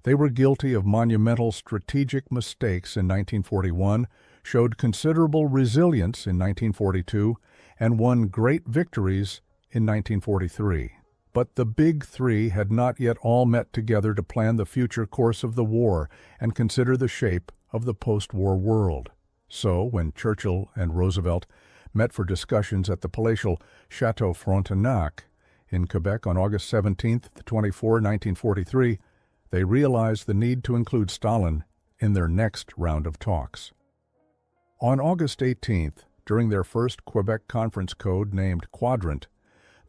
They were guilty of monumental strategic mistakes in 1941, showed considerable resilience in 1942, and won great victories in 1943. But the Big Three had not yet all met together to plan the future course of the war and consider the shape of the post-war world. So, when Churchill and Roosevelt met for discussions at the palatial Chateau Frontenac in Quebec on August 17-24, 1943, they realized the need to include Stalin in their next round of talks. On August 18th, during their first Quebec conference code named Quadrant,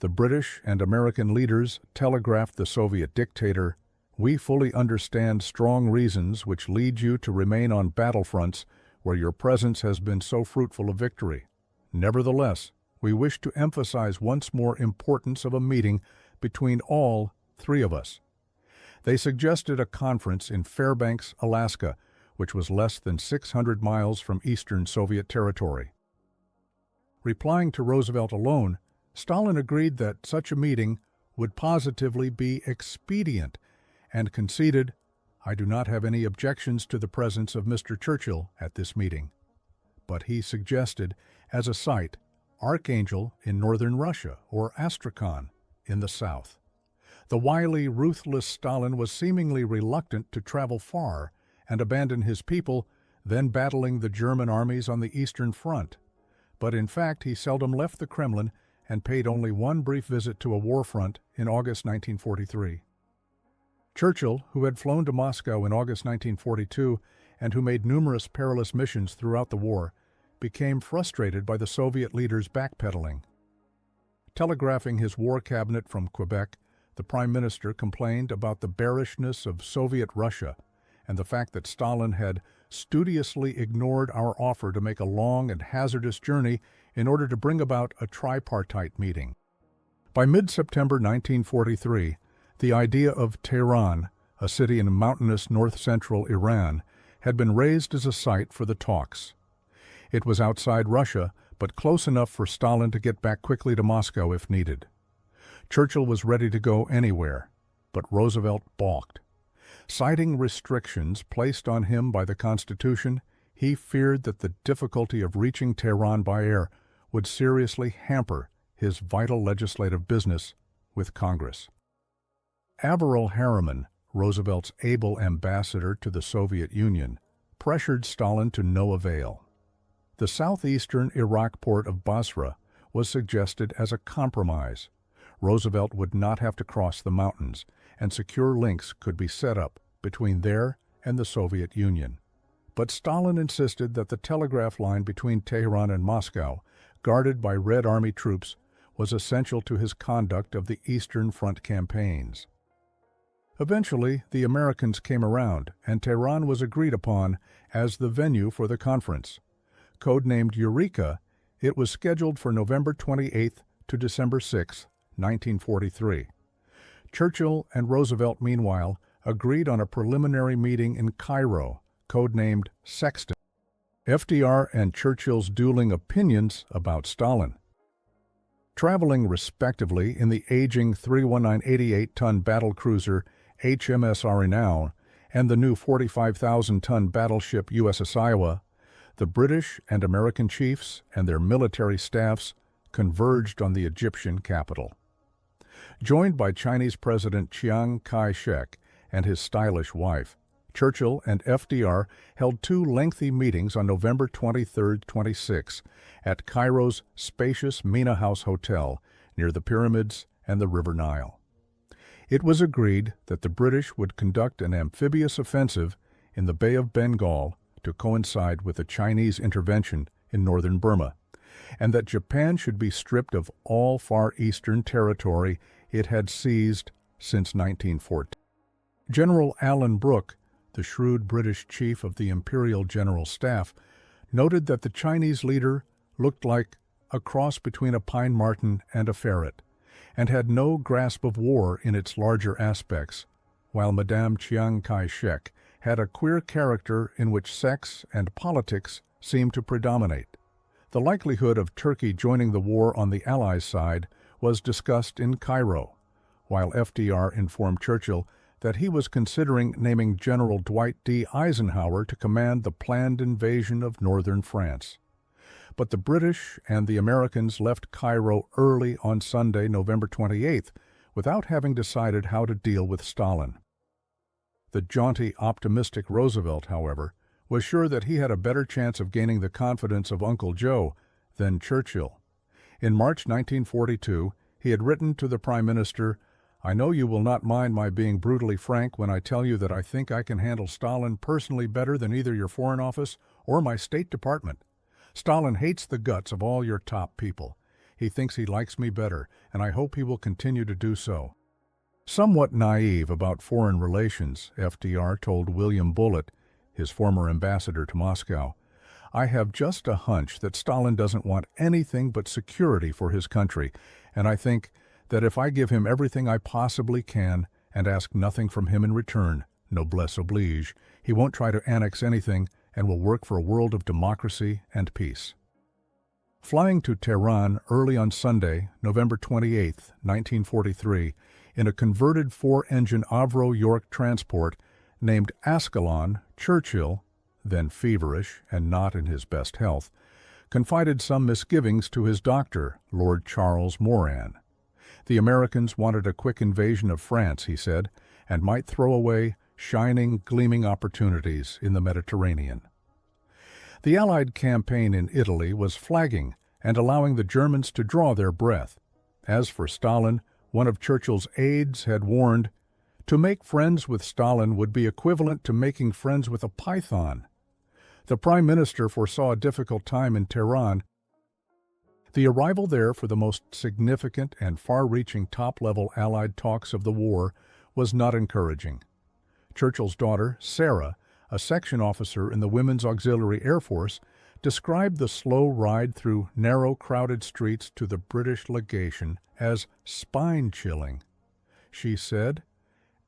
the British and American leaders telegraphed the Soviet dictator, "We fully understand strong reasons which lead you to remain on battlefronts where your presence has been so fruitful of victory. Nevertheless, we wish to emphasize once more importance of a meeting between all three of us." They suggested a conference in Fairbanks, Alaska, which was less than 600 miles from eastern Soviet territory. Replying to Roosevelt alone, Stalin agreed that such a meeting would positively be expedient and conceded, "I do not have any objections to the presence of Mr. Churchill at this meeting." But he suggested, as a site, Archangel in northern Russia or Astrakhan in the south. The wily, ruthless Stalin was seemingly reluctant to travel far and abandon his people, then battling the German armies on the Eastern Front. But in fact, he seldom left the Kremlin and paid only one brief visit to a war front in August 1943. Churchill, who had flown to Moscow in August 1942 and who made numerous perilous missions throughout the war, became frustrated by the Soviet leaders' backpedaling. Telegraphing his war cabinet from Quebec, the Prime Minister complained about the bearishness of Soviet Russia and the fact that Stalin had studiously ignored our offer to make a long and hazardous journey in order to bring about a tripartite meeting. By mid-September 1943, the idea of Tehran, a city in mountainous north-central Iran, had been raised as a site for the talks. It was outside Russia, but close enough for Stalin to get back quickly to Moscow if needed. Churchill was ready to go anywhere, but Roosevelt balked. Citing restrictions placed on him by the Constitution, he feared that the difficulty of reaching Tehran by air would seriously hamper his vital legislative business with Congress. Averell Harriman, Roosevelt's able ambassador to the Soviet Union, pressured Stalin to no avail. The southeastern Iraq port of Basra was suggested as a compromise. Roosevelt would not have to cross the mountains, and secure links could be set up between there and the Soviet Union. But Stalin insisted that the telegraph line between Tehran and Moscow, guarded by Red Army troops, was essential to his conduct of the Eastern Front campaigns. Eventually, the Americans came around, and Tehran was agreed upon as the venue for the conference. Codenamed Eureka, it was scheduled for November 28 to December 6, 1943. Churchill and Roosevelt, meanwhile, agreed on a preliminary meeting in Cairo, codenamed Sexton. FDR and Churchill's dueling opinions about Stalin. Traveling respectively in the aging 319-88-ton battlecruiser HMS Renown and the new 45,000-ton battleship USS Iowa, the British and American chiefs and their military staffs converged on the Egyptian capital. Joined by Chinese President Chiang Kai-shek and his stylish wife, Churchill and FDR held two lengthy meetings on November 23-26 at Cairo's spacious Mina House Hotel near the pyramids and the River Nile. It was agreed that the British would conduct an amphibious offensive in the Bay of Bengal to coincide with the Chinese intervention in northern Burma, and that Japan should be stripped of all Far Eastern territory it had seized since 1914. General Alan Brooke, the shrewd British chief of the Imperial General Staff, noted that the Chinese leader looked like a cross between a pine marten and a ferret, and had no grasp of war in its larger aspects, while Madame Chiang Kai-shek had a queer character in which sex and politics seemed to predominate. The likelihood of Turkey joining the war on the Allies' side was discussed in Cairo, while FDR informed Churchill that he was considering naming General Dwight D. Eisenhower to command the planned invasion of northern France. But the British and the Americans left Cairo early on Sunday, November 28th, without having decided how to deal with Stalin. The jaunty, optimistic Roosevelt, however, was sure that he had a better chance of gaining the confidence of Uncle Joe than Churchill. In March 1942, he had written to the Prime Minister, "I know you will not mind my being brutally frank when I tell you that I think I can handle Stalin personally better than either your Foreign Office or my State Department. Stalin hates the guts of all your top people. He thinks he likes me better, and I hope he will continue to do so." Somewhat naive about foreign relations, FDR told William Bullitt, his former ambassador to Moscow, "I have just a hunch that Stalin doesn't want anything but security for his country, and I think that if I give him everything I possibly can and ask nothing from him in return, noblesse oblige, he won't try to annex anything and will work for a world of democracy and peace." Flying to Tehran early on Sunday, November 28, 1943, in a converted four-engine Avro York transport named Ascalon, Churchill, then feverish and not in his best health, confided some misgivings to his doctor, Lord Charles Moran. The Americans wanted a quick invasion of France, he said, and might throw away shining, gleaming opportunities in the Mediterranean. The Allied campaign in Italy was flagging and allowing the Germans to draw their breath. As for Stalin, one of Churchill's aides had warned, "To make friends with Stalin would be equivalent to making friends with a python." The Prime Minister foresaw a difficult time in Tehran. The arrival there for the most significant and far-reaching top-level Allied talks of the war was not encouraging. Churchill's daughter, Sarah, a section officer in the Women's Auxiliary Air Force, described the slow ride through narrow, crowded streets to the British legation as spine-chilling. She said,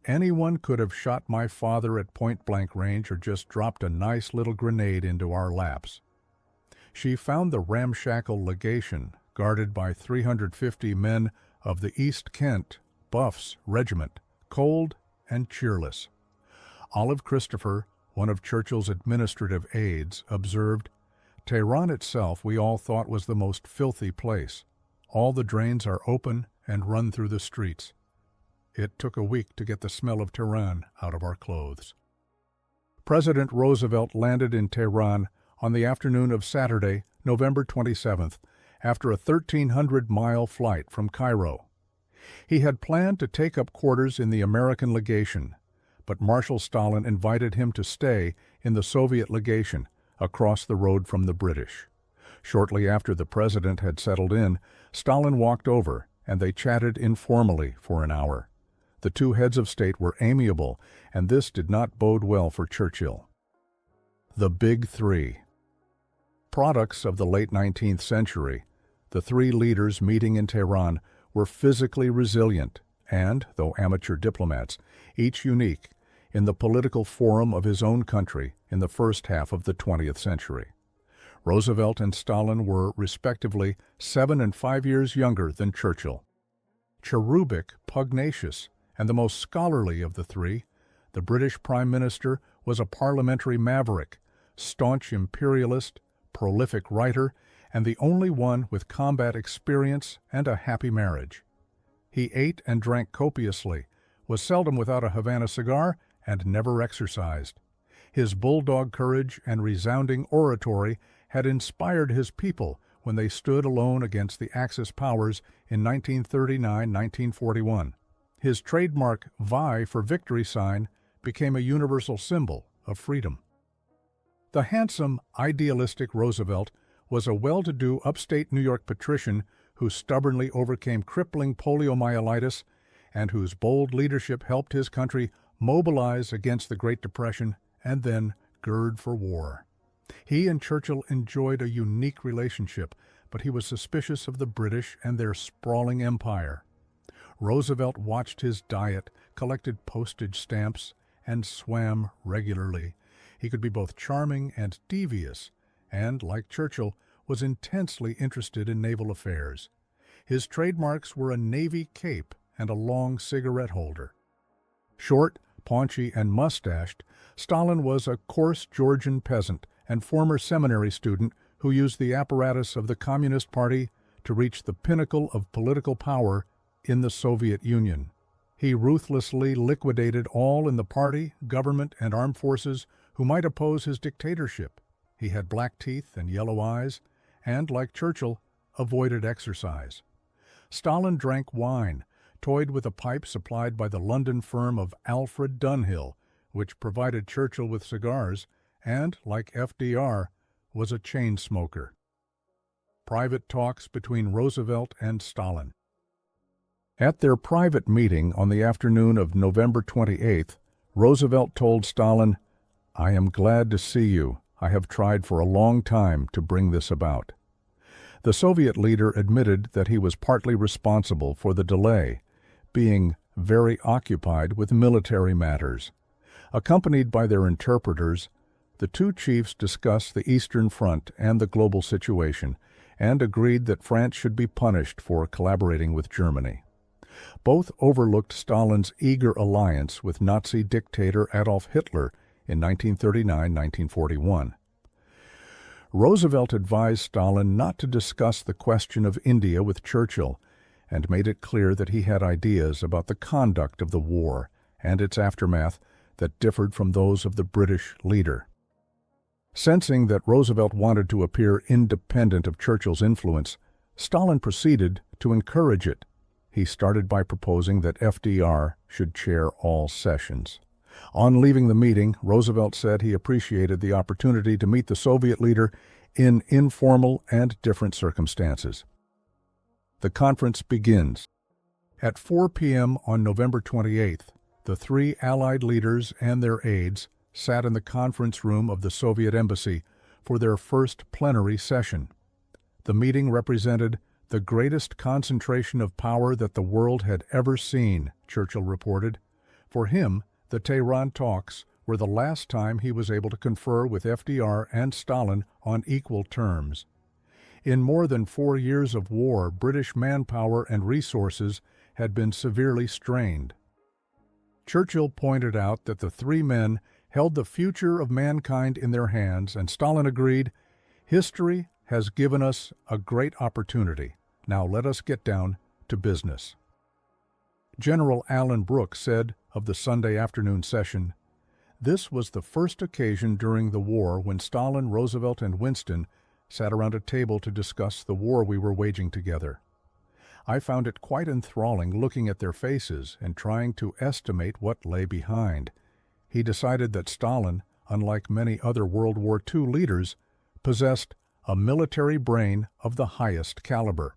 "Anyone could have shot my father at point-blank range or just dropped a nice little grenade into our laps." She found the ramshackle legation, guarded by 350 men of the East Kent Buffs Regiment, cold and cheerless. Olive Christopher, one of Churchill's administrative aides, observed, "Tehran itself we all thought was the most filthy place. All the drains are open and run through the streets. It took a week to get the smell of Tehran out of our clothes." President Roosevelt landed in Tehran on the afternoon of Saturday, November 27th, after a 1,300-mile flight from Cairo. He had planned to take up quarters in the American legation, but Marshal Stalin invited him to stay in the Soviet legation across the road from the British. Shortly after the president had settled in, Stalin walked over, and they chatted informally for an hour. The two heads of state were amiable, and this did not bode well for Churchill. The Big Three. Products of the late 19th century, the three leaders meeting in Tehran were physically resilient and, though amateur diplomats, each unique in the political forum of his own country in the first half of the 20th century. Roosevelt and Stalin were, respectively, 7 and 5 years younger than Churchill. Cherubic, pugnacious, and the most scholarly of the three, the British Prime Minister was a parliamentary maverick, staunch imperialist, prolific writer, and the only one with combat experience and a happy marriage. He ate and drank copiously, was seldom without a Havana cigar, and never exercised. His bulldog courage and resounding oratory had inspired his people when they stood alone against the Axis powers in 1939-1941. His trademark Vi for victory sign became a universal symbol of freedom. The handsome, idealistic Roosevelt was a well-to-do upstate New York patrician who stubbornly overcame crippling poliomyelitis and whose bold leadership helped his country mobilize against the Great Depression and then gird for war. He and Churchill enjoyed a unique relationship, but he was suspicious of the British and their sprawling empire. Roosevelt watched his diet, collected postage stamps, and swam regularly. He could be both charming and devious, and, like Churchill, was intensely interested in naval affairs. His trademarks were a navy cape and a long cigarette holder. Short, paunchy and mustached, Stalin was a coarse Georgian peasant and former seminary student who used the apparatus of the Communist Party to reach the pinnacle of political power in the Soviet Union. He ruthlessly liquidated all in the party, government, and armed forces who might oppose his dictatorship. He had black teeth and yellow eyes, and, like Churchill, avoided exercise. Stalin drank wine, toyed with a pipe supplied by the London firm of Alfred Dunhill, which provided Churchill with cigars, and, like FDR, was a chain smoker. Private talks between Roosevelt and Stalin. At their private meeting on the afternoon of November 28th, Roosevelt told Stalin, "I am glad to see you. I have tried for a long time to bring this about." The Soviet leader admitted that he was partly responsible for the delay, being very occupied with military matters. Accompanied by their interpreters, the two chiefs discussed the Eastern Front and the global situation, and agreed that France should be punished for collaborating with Germany. Both overlooked Stalin's eager alliance with Nazi dictator Adolf Hitler in 1939-1941. Roosevelt advised Stalin not to discuss the question of India with Churchill, and made it clear that he had ideas about the conduct of the war and its aftermath that differed from those of the British leader. Sensing that Roosevelt wanted to appear independent of Churchill's influence, Stalin proceeded to encourage it. He started by proposing that FDR should chair all sessions. On leaving the meeting, Roosevelt said he appreciated the opportunity to meet the Soviet leader in informal and different circumstances. The conference begins. At 4 p.m. on November 28th, the three Allied leaders and their aides sat in the conference room of the Soviet embassy for their first plenary session. The meeting represented the greatest concentration of power that the world had ever seen, Churchill reported. For him, the Tehran talks were the last time he was able to confer with FDR and Stalin on equal terms. In more than 4 years of war, British manpower and resources had been severely strained. Churchill pointed out that the three men held the future of mankind in their hands, and Stalin agreed, "History has given us a great opportunity. Now let us get down to business." General Alan Brooke said of the Sunday afternoon session, "This was the first occasion during the war when Stalin, Roosevelt, and Winston sat around a table to discuss the war we were waging together. I found it quite enthralling looking at their faces and trying to estimate what lay behind." He decided that Stalin, unlike many other World War II leaders, possessed a military brain of the highest caliber.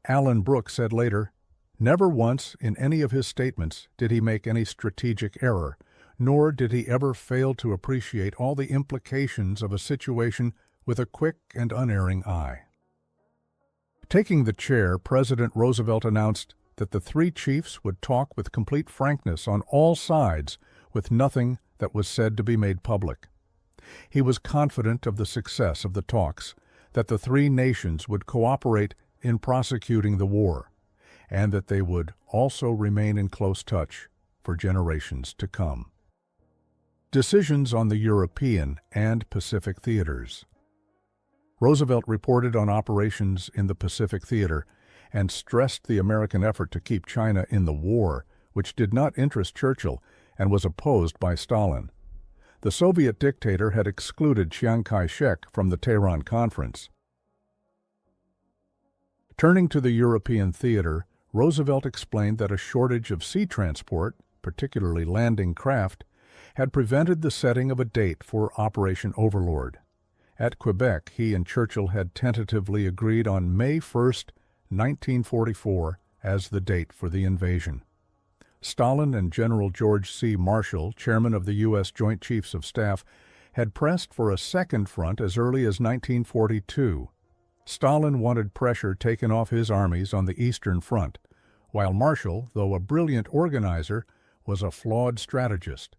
Alan Brooke said later, "Never once in any of his statements did he make any strategic error, nor did he ever fail to appreciate all the implications of a situation with a quick and unerring eye." Taking the chair, President Roosevelt announced that the three chiefs would talk with complete frankness on all sides, with nothing that was said to be made public. He was confident of the success of the talks, that the three nations would cooperate in prosecuting the war, and that they would also remain in close touch for generations to come. Decisions on the European and Pacific theaters. Roosevelt reported on operations in the Pacific Theater and stressed the American effort to keep China in the war, which did not interest Churchill and was opposed by Stalin. The Soviet dictator had excluded Chiang Kai-shek from the Tehran Conference. Turning to the European theater, Roosevelt explained that a shortage of sea transport, particularly landing craft, had prevented the setting of a date for Operation Overlord. At Quebec, he and Churchill had tentatively agreed on May 1, 1944, as the date for the invasion. Stalin and General George C. Marshall, chairman of the U.S. Joint Chiefs of Staff, had pressed for a second front as early as 1942. Stalin wanted pressure taken off his armies on the Eastern Front, while Marshall, though a brilliant organizer, was a flawed strategist.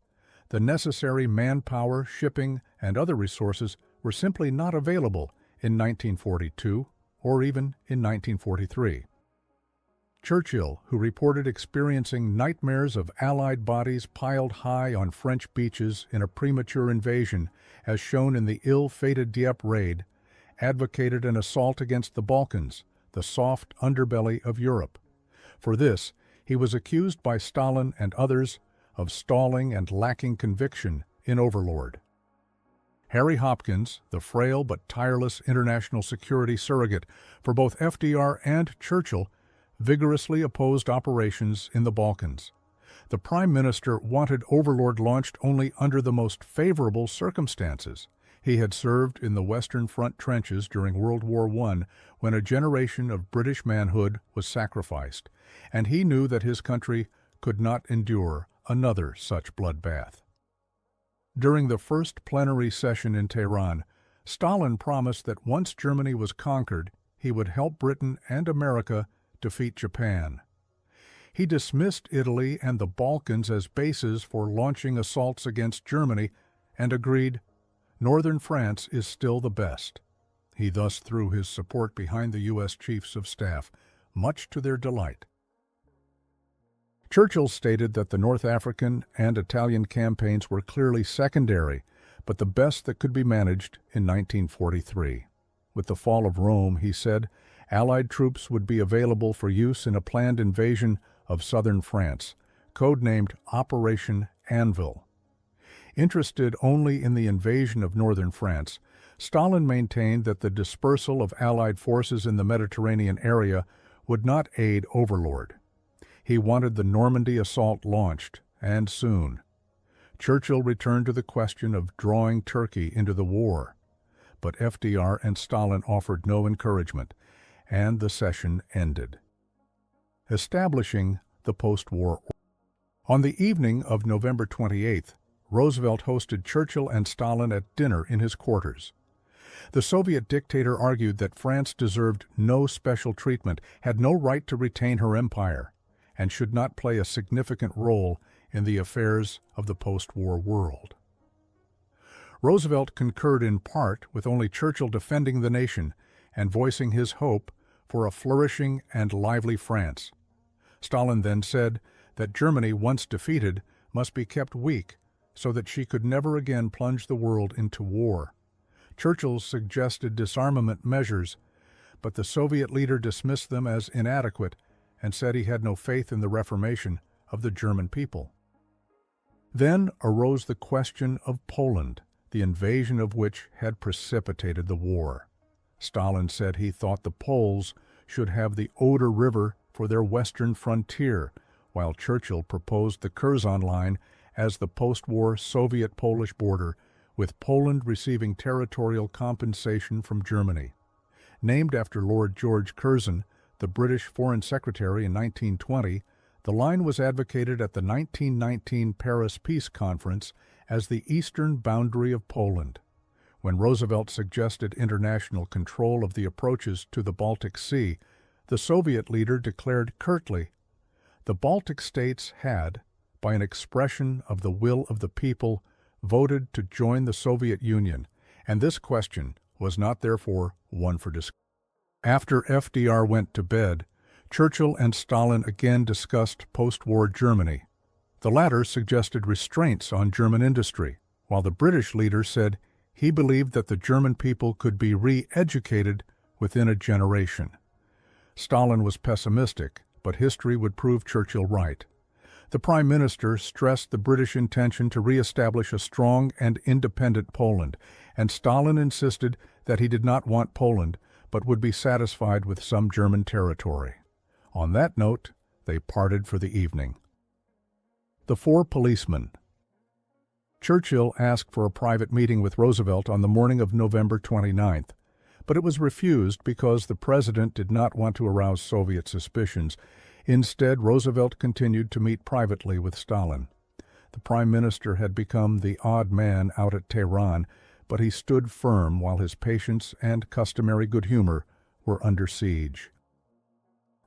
The necessary manpower, shipping, and other resources were simply not available in 1942 or even in 1943. Churchill, who reported experiencing nightmares of Allied bodies piled high on French beaches in a premature invasion, as shown in the ill-fated Dieppe raid, advocated an assault against the Balkans, the soft underbelly of Europe. For this, he was accused by Stalin and others of stalling and lacking conviction in Overlord. Harry Hopkins, the frail but tireless international security surrogate for both FDR and Churchill, vigorously opposed operations in the Balkans. The Prime Minister wanted Overlord launched only under the most favorable circumstances. He had served in the Western Front trenches during World War I, when a generation of British manhood was sacrificed, and he knew that his country could not endure another such bloodbath. During the first plenary session in Tehran, Stalin promised that once Germany was conquered, he would help Britain and America defeat Japan. He dismissed Italy and the Balkans as bases for launching assaults against Germany and agreed, "Northern France is still the best." He thus threw his support behind the U.S. Chiefs of Staff, much to their delight. Churchill stated that the North African and Italian campaigns were clearly secondary, but the best that could be managed in 1943. With the fall of Rome, he said, Allied troops would be available for use in a planned invasion of southern France, codenamed Operation Anvil. Interested only in the invasion of northern France, Stalin maintained that the dispersal of Allied forces in the Mediterranean area would not aid Overlord. He wanted the Normandy assault launched, and soon. Churchill returned to the question of drawing Turkey into the war, but FDR and Stalin offered no encouragement, and the session ended. Establishing the post-war order. On the evening of November 28th, Roosevelt hosted Churchill and Stalin at dinner in his quarters. The Soviet dictator argued that France deserved no special treatment, had no right to retain her empire, and should not play a significant role in the affairs of the post-war world. Roosevelt concurred in part, with only Churchill defending the nation and voicing his hope for a flourishing and lively France. Stalin then said that Germany, once defeated, must be kept weak so that she could never again plunge the world into war. Churchill suggested disarmament measures, but the Soviet leader dismissed them as inadequate and said he had no faith in the reformation of the German people. Then arose the question of Poland, the invasion of which had precipitated the war. Stalin said he thought the Poles should have the Oder River for their western frontier, while Churchill proposed the Curzon Line as the post-war Soviet-Polish border, with Poland receiving territorial compensation from Germany. Named after Lord George Curzon, the British Foreign Secretary in 1920, the line was advocated at the 1919 Paris Peace Conference as the eastern boundary of Poland. When Roosevelt suggested international control of the approaches to the Baltic Sea, the Soviet leader declared curtly, "The Baltic states had, by an expression of the will of the people, voted to join the Soviet Union, and this question was not therefore one for discussion." After FDR went to bed, Churchill and Stalin again discussed post-war Germany. The latter suggested restraints on German industry, while the British leader said he believed that the German people could be re-educated within a generation. Stalin was pessimistic, but history would prove Churchill right. The Prime Minister stressed the British intention to re-establish a strong and independent Poland, and Stalin insisted that he did not want Poland, but would be satisfied with some German territory. On that note, they parted for the evening. The Four Policemen. Churchill asked for a private meeting with Roosevelt on the morning of November 29th, but it was refused because the president did not want to arouse Soviet suspicions. Instead, Roosevelt continued to meet privately with Stalin. The Prime Minister had become the odd man out at Tehran, but he stood firm while his patience and customary good humor were under siege.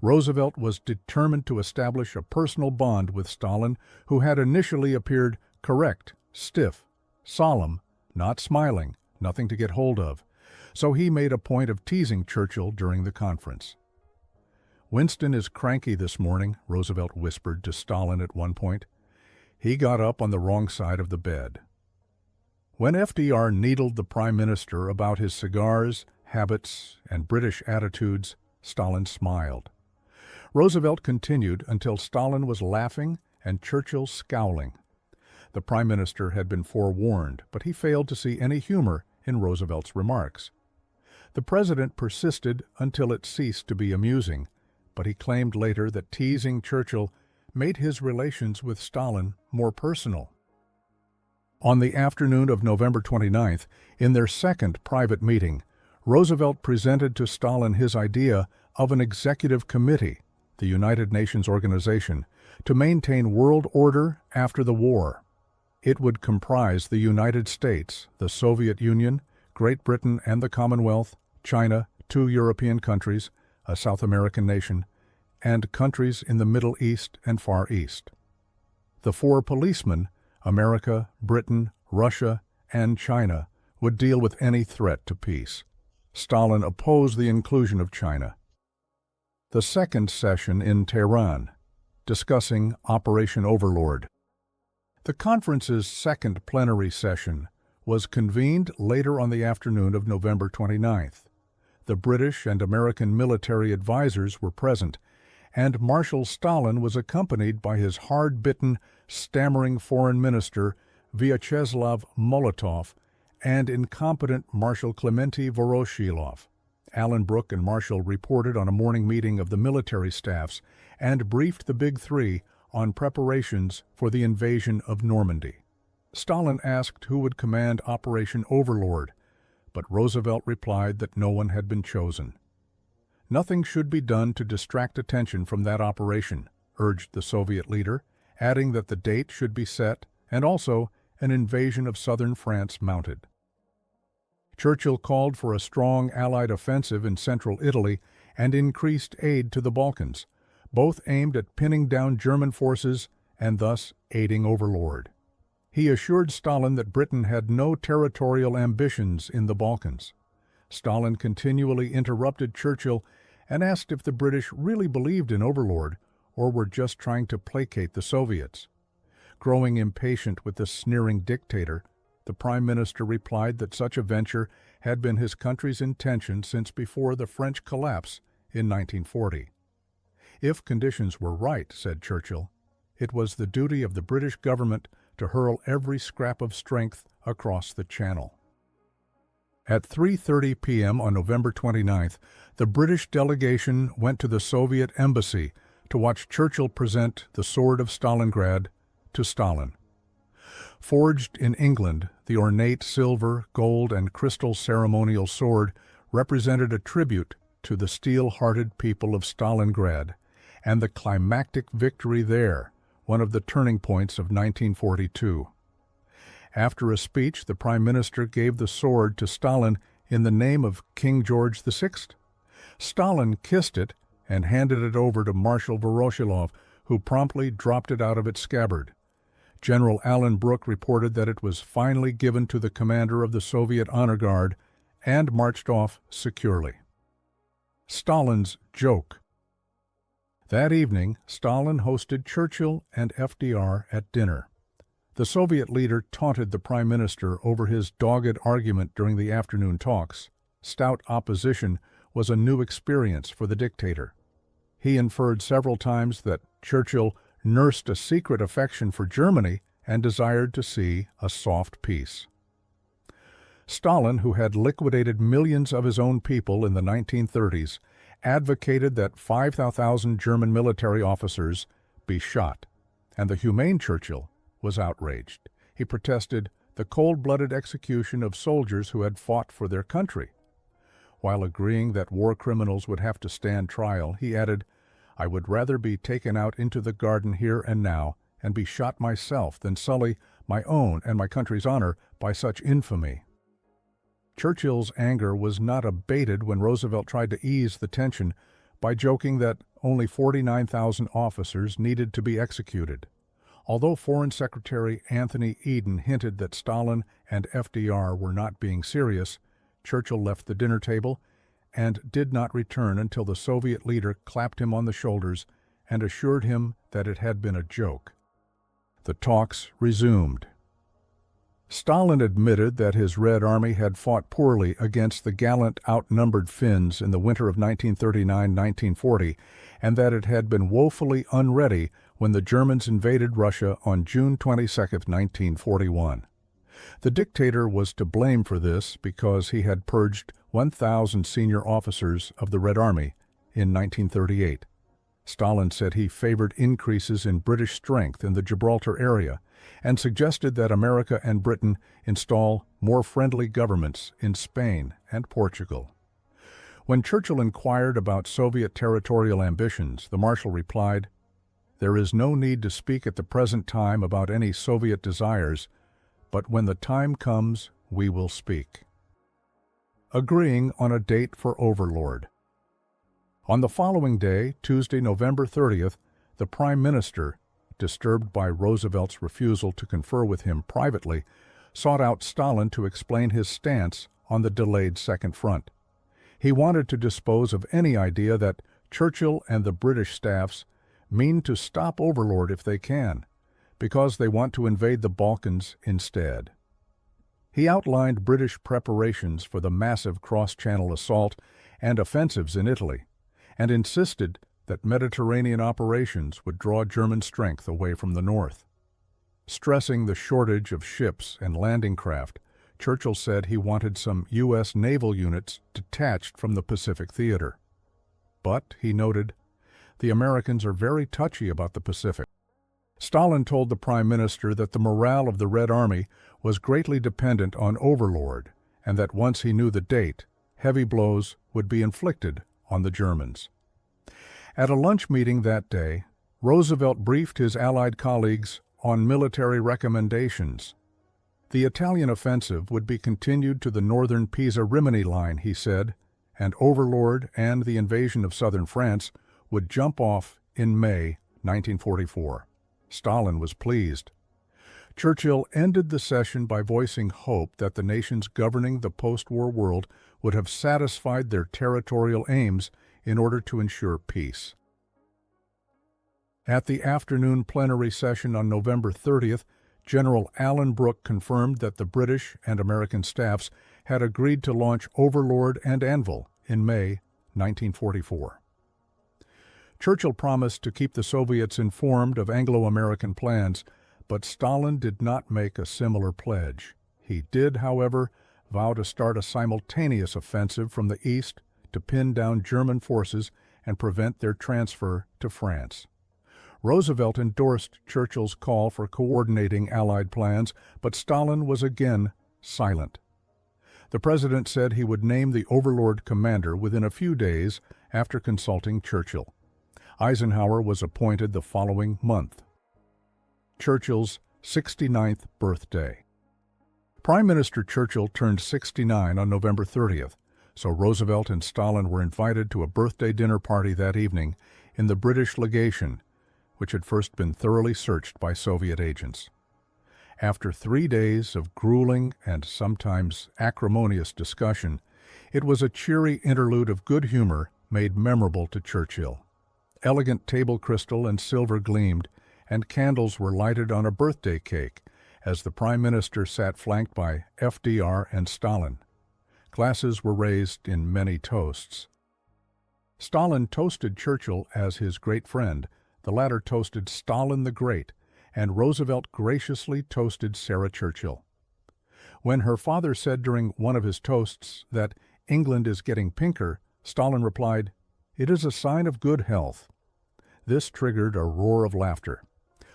Roosevelt was determined to establish a personal bond with Stalin, who had initially appeared correct, stiff, solemn, not smiling, nothing to get hold of, so he made a point of teasing Churchill during the conference. "Winston is cranky this morning," Roosevelt whispered to Stalin at one point. "He got up on the wrong side of the bed." When FDR needled the Prime Minister about his cigars, habits, and British attitudes, Stalin smiled. Roosevelt continued until Stalin was laughing and Churchill scowling. The Prime Minister had been forewarned, but he failed to see any humor in Roosevelt's remarks. The President persisted until it ceased to be amusing, but he claimed later that teasing Churchill made his relations with Stalin more personal. On the afternoon of November 29th, in their second private meeting, Roosevelt presented to Stalin his idea of an executive committee, the United Nations Organization, to maintain world order after the war. It would comprise the United States, the Soviet Union, Great Britain and the Commonwealth, China, 2 European countries, a South American nation, and countries in the Middle East and Far East. The 4 policemen, America, Britain, Russia, and China, would deal with any threat to peace. Stalin opposed the inclusion of China. The second session in Tehran, discussing Operation Overlord. The conference's second plenary session was convened later on the afternoon of November 29th. The British and American military advisers were present, and Marshal Stalin was accompanied by his hard-bitten, stammering foreign minister Vyacheslav Molotov and incompetent Marshal Clemente Voroshilov. Alan Brooke and Marshall reported on a morning meeting of the military staffs and briefed the Big Three on preparations for the invasion of Normandy. Stalin asked who would command Operation Overlord, but Roosevelt replied that no one had been chosen. "Nothing should be done to distract attention from that operation," urged the Soviet leader, adding that the date should be set and also an invasion of southern France mounted. Churchill called for a strong Allied offensive in central Italy and increased aid to the Balkans, both aimed at pinning down German forces and thus aiding Overlord. He assured Stalin that Britain had no territorial ambitions in the Balkans. Stalin continually interrupted Churchill and asked if the British really believed in Overlord or were just trying to placate the Soviets. Growing impatient with the sneering dictator, the Prime Minister replied that such a venture had been his country's intention since before the French collapse in 1940. "If conditions were right," said Churchill, "it was the duty of the British government to hurl every scrap of strength across the Channel." At 3:30 p.m. on November 29th, the British delegation went to the Soviet embassy to watch Churchill present the Sword of Stalingrad to Stalin. Forged in England, the ornate silver, gold, and crystal ceremonial sword represented a tribute to the steel-hearted people of Stalingrad and the climactic victory there, one of the turning points of 1942. After a speech, the Prime Minister gave the sword to Stalin in the name of King George VI. Stalin kissed it and handed it over to Marshal Voroshilov, who promptly dropped it out of its scabbard. General Alan Brooke reported that it was finally given to the commander of the Soviet Honor Guard and marched off securely. Stalin's joke. That evening, Stalin hosted Churchill and FDR at dinner. The Soviet leader taunted the Prime Minister over his dogged argument during the afternoon talks. Stout opposition was a new experience for the dictator. He inferred several times that Churchill nursed a secret affection for Germany and desired to see a soft peace. Stalin, who had liquidated millions of his own people in the 1930s, advocated that 5,000 German military officers be shot, and the humane Churchill was outraged. He protested the cold-blooded execution of soldiers who had fought for their country. While agreeing that war criminals would have to stand trial, he added, "I would rather be taken out into the garden here and now and be shot myself than sully my own and my country's honor by such infamy." Churchill's anger was not abated when Roosevelt tried to ease the tension by joking that only 49,000 officers needed to be executed. Although Foreign Secretary Anthony Eden hinted that Stalin and FDR were not being serious, Churchill left the dinner table and did not return until the Soviet leader clapped him on the shoulders and assured him that it had been a joke. The talks resumed. Stalin admitted that his Red Army had fought poorly against the gallant outnumbered Finns in the winter of 1939-1940, and that it had been woefully unready when the Germans invaded Russia on June 22, 1941. The dictator was to blame for this because he had purged 1,000 senior officers of the Red Army in 1938. Stalin said he favored increases in British strength in the Gibraltar area and suggested that America and Britain install more friendly governments in Spain and Portugal. When Churchill inquired about Soviet territorial ambitions, the Marshal replied, "There is no need to speak at the present time about any Soviet desires, but when the time comes, we will speak." Agreeing on a date for Overlord. On the following day, Tuesday, November 30th, the Prime Minister, disturbed by Roosevelt's refusal to confer with him privately, sought out Stalin to explain his stance on the delayed Second Front. He wanted to dispose of any idea that Churchill and the British staffs mean to stop Overlord if they can, because they want to invade the Balkans instead. He outlined British preparations for the massive cross-channel assault and offensives in Italy, and insisted that Mediterranean operations would draw German strength away from the north. Stressing the shortage of ships and landing craft, Churchill said he wanted some U.S. naval units detached from the Pacific theater. But, he noted, the Americans are very touchy about the Pacific. Stalin told the Prime Minister that the morale of the Red Army was greatly dependent on Overlord, and that once he knew the date, heavy blows would be inflicted on the Germans. At a lunch meeting that day, Roosevelt briefed his Allied colleagues on military recommendations. The Italian offensive would be continued to the northern Pisa-Rimini line, he said, and Overlord and the invasion of southern France would jump off in May 1944. Stalin was pleased. Churchill ended the session by voicing hope that the nations governing the post-war world would have satisfied their territorial aims in order to ensure peace. At the afternoon plenary session on November 30th, General Alan Brooke confirmed that the British and American staffs had agreed to launch Overlord and Anvil in May 1944. Churchill promised to keep the Soviets informed of Anglo-American plans, but Stalin did not make a similar pledge. He did, however, vow to start a simultaneous offensive from the east to pin down German forces and prevent their transfer to France. Roosevelt endorsed Churchill's call for coordinating Allied plans, but Stalin was again silent. The president said he would name the Overlord commander within a few days after consulting Churchill. Eisenhower was appointed the following month. Churchill's 69th birthday. Prime Minister Churchill turned 69 on November 30th, so Roosevelt and Stalin were invited to a birthday dinner party that evening in the British legation, which had first been thoroughly searched by Soviet agents. After 3 days of grueling and sometimes acrimonious discussion, it was a cheery interlude of good humor made memorable to Churchill. Elegant table crystal and silver gleamed, and candles were lighted on a birthday cake as the Prime Minister sat flanked by FDR and Stalin. Glasses were raised in many toasts. Stalin toasted Churchill as his great friend, the latter toasted Stalin the Great, and Roosevelt graciously toasted Sarah Churchill. When her father said during one of his toasts that England is getting pinker, Stalin replied, "It is a sign of good health." This triggered a roar of laughter.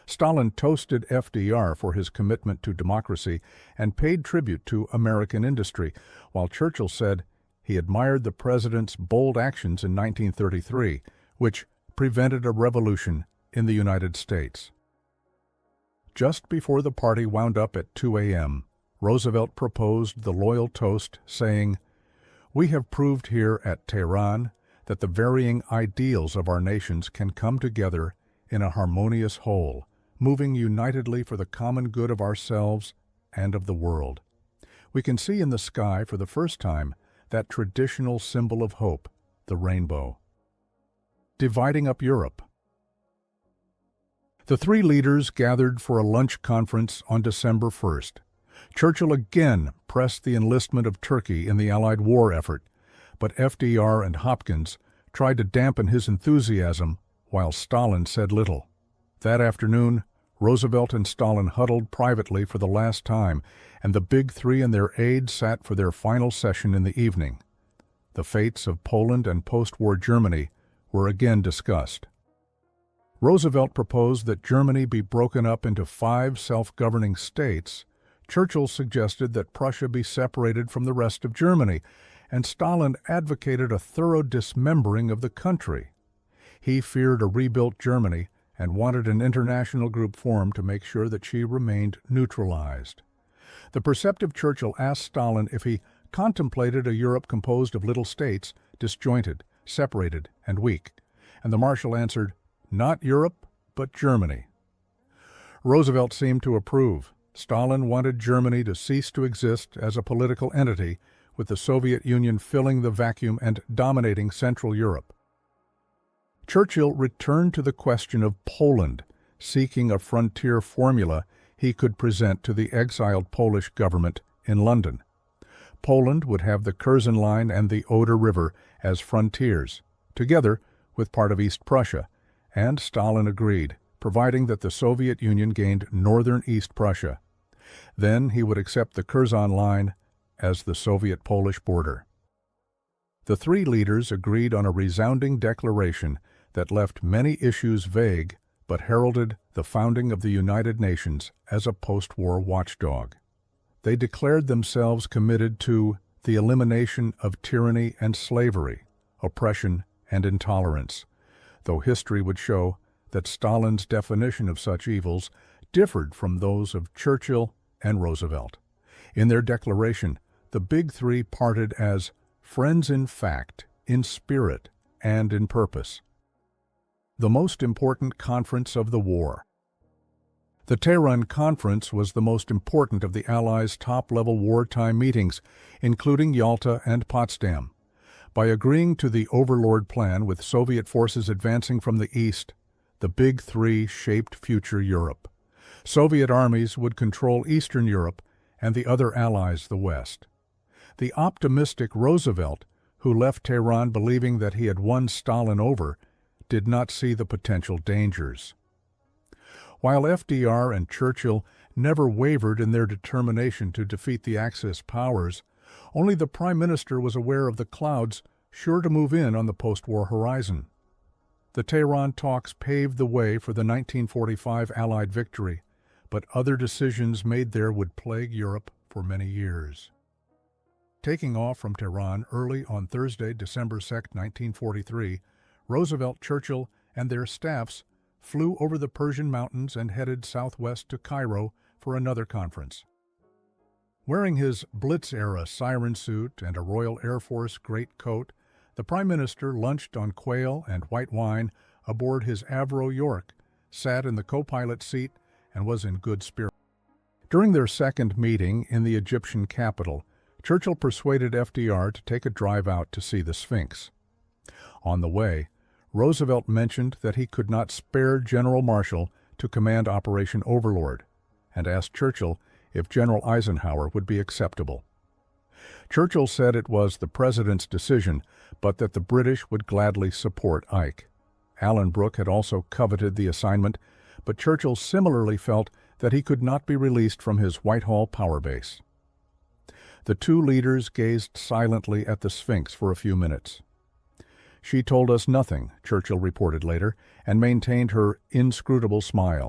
Stalin toasted FDR for his commitment to democracy and paid tribute to American industry, while Churchill said he admired the president's bold actions in 1933, which prevented a revolution in the United States. Just before the party wound up at 2 a.m., Roosevelt proposed the loyal toast, saying, "We have proved here at Tehran that the varying ideals of our nations can come together in a harmonious whole, moving unitedly for the common good of ourselves and of the world. We can see in the sky for the first time that traditional symbol of hope, the rainbow. Dividing up Europe. The three leaders gathered for a lunch conference on December 1st. Churchill again pressed the enlistment of Turkey in the Allied war effort, but FDR and Hopkins tried to dampen his enthusiasm, while Stalin said little. That afternoon, Roosevelt and Stalin huddled privately for the last time, and the Big Three and their aides sat for their final session in the evening. The fates of Poland and post-war Germany were again discussed. Roosevelt proposed that Germany be broken up into 5 self-governing states. Churchill suggested that Prussia be separated from the rest of Germany, and Stalin advocated a thorough dismembering of the country. He feared a rebuilt Germany and wanted an international group formed to make sure that she remained neutralized. The perceptive Churchill asked Stalin if he contemplated a Europe composed of little states, disjointed, separated, and weak, and the Marshal answered, "Not Europe, but Germany." Roosevelt seemed to approve. Stalin wanted Germany to cease to exist as a political entity, with the Soviet Union filling the vacuum and dominating Central Europe. Churchill returned to the question of Poland, seeking a frontier formula he could present to the exiled Polish government in London. Poland would have the Curzon Line and the Oder River as frontiers, together with part of East Prussia, and Stalin agreed, providing that the Soviet Union gained northern East Prussia. Then he would accept the Curzon Line as the Soviet-Polish border. The three leaders agreed on a resounding declaration that left many issues vague but heralded the founding of the United Nations as a post-war watchdog. They declared themselves committed to the elimination of tyranny and slavery, oppression and intolerance, though history would show that Stalin's definition of such evils differed from those of Churchill and Roosevelt. In their declaration, the Big Three parted as friends in fact, in spirit, and in purpose. The most important conference of the war. The Tehran Conference was the most important of the Allies' top-level wartime meetings, including Yalta and Potsdam. By agreeing to the Overlord Plan with Soviet forces advancing from the east, the Big Three shaped future Europe. Soviet armies would control Eastern Europe and the other allies the West. The optimistic Roosevelt, who left Tehran believing that he had won Stalin over, did not see the potential dangers. While FDR and Churchill never wavered in their determination to defeat the Axis powers, only the Prime Minister was aware of the clouds sure to move in on the post-war horizon. The Tehran talks paved the way for the 1945 Allied victory, but other decisions made there would plague Europe for many years. Taking off from Tehran early on Thursday, December 2, 1943, Roosevelt, Churchill, and their staffs flew over the Persian mountains and headed southwest to Cairo for another conference. Wearing his Blitz-era siren suit and a Royal Air Force greatcoat, the Prime Minister lunched on quail and white wine aboard his Avro York, sat in the co-pilot seat, and was in good spirits. During their second meeting in the Egyptian capital, Churchill persuaded FDR to take a drive out to see the Sphinx. On the way, Roosevelt mentioned that he could not spare General Marshall to command Operation Overlord, and asked Churchill if General Eisenhower would be acceptable. Churchill said it was the President's decision, but that the British would gladly support Ike. Alan Brooke had also coveted the assignment, but Churchill similarly felt that he could not be released from his Whitehall power base. The two leaders gazed silently at the Sphinx for a few minutes. "She told us nothing," Churchill reported later, and maintained her inscrutable smile.